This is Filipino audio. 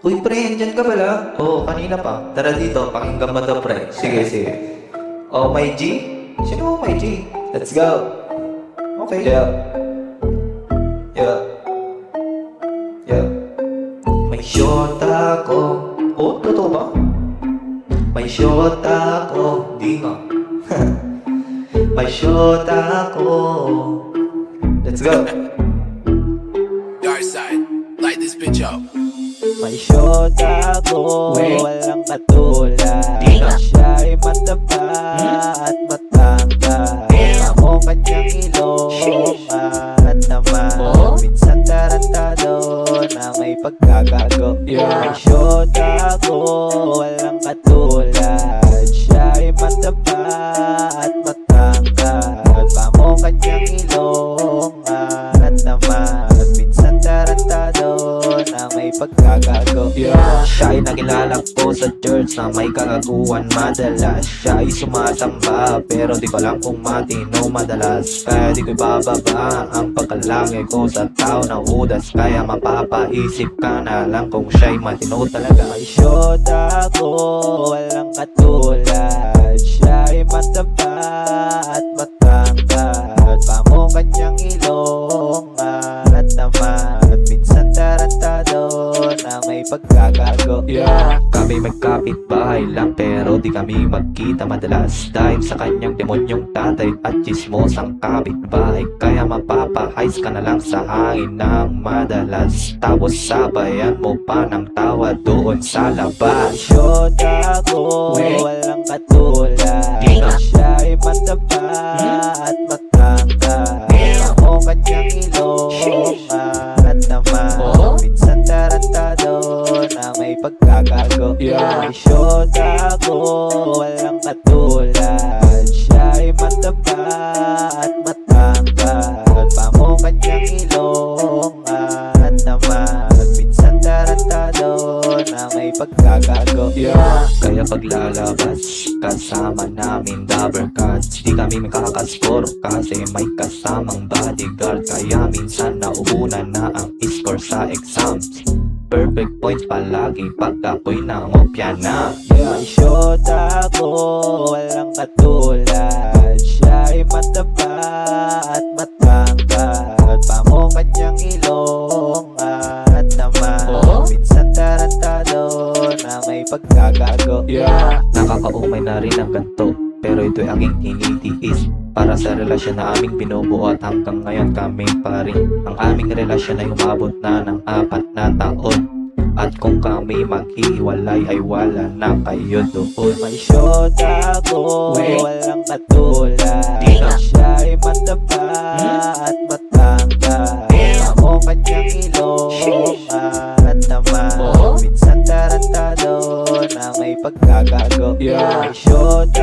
Uy pre, andyan ka pala? Oo, kanina pa. Tara dito, pakinggan mo to pre. Sige, sige. Oh, my G? Sino my G? Let's go. Okay. Yeah. Yeah. Yeah. May shota ko. Oh, totoo ba? May shota ko. Di nga. May shota ko. Let's go. Dark side, light this bitch up. May shota ko, walang katulad. Siya'y mataba at matangka. Amo kanyang ilong at naman. Minsan tarantado na may pagkagago. May shota ko, walang katulad. Siya'y mataba at matangka. Amo kanyang ilong at naman. Minsan tarantado na may pagkagago. Siya'y nakilala ko sa church na may kagaguhan madalas. Siya'y sumasamba pero di ko alam kung matino madalas. Kaya di ko ibababa ang pagkalangay ko sa tao na udas. Kaya mapapaisip ka na lang kung siya'y matino talaga. May shota ko, walang katulad. Siya'y mataba at matangkad. Pamo kanyang ilong at naman. Minsan tarantado na may pagkagago. Kami magkapit-bahay lang pero di kami magkita madalas. Dahil sa kanyang demonyong tatay at chismosang kapitbahay. Kaya mapapahais ka na lang sa hangin ng madalas. Tapos sabayan mo pa ng tawa doon sa labas. Shota ko, walang katulad. Siya'y mataba at matangkad. Ako kanyang ilong at naman. Minsan tarantado na may pagkagago. May shota ko, walang katulad. Siya'y mataba at matangkad. Pamo kanyang ilong at naman. Minsan tarantado na may pagkagago. Kaya paglalabas, kasama namin double cards. Di kami makakaskor kasi may kasamang bodyguard. Kaya minsan nauunan na ang score sa exams. Perfect points palagi pag ako'y nangopya na. May shota ko, walang katulad. Siya'y mataba at matangkad. Pamo kanyang ilong at naman. Minsan tarantado na may pagkagago. Nakakaumay na rin ang ganto, pero ito'y aking tinitiis. Para sa relasyon na aming binubuo at hanggang ngayon kami pa rin. Ang aming relasyon ay umabot na ng 4 na taon. At kung kami maghihiwalay ay wala na kayo doon. May shota ko, walang katulad. Siya'y mataba at matangkad. Amo kanyang ilong at naman. Minsan tarantado na may pagkagago. May shota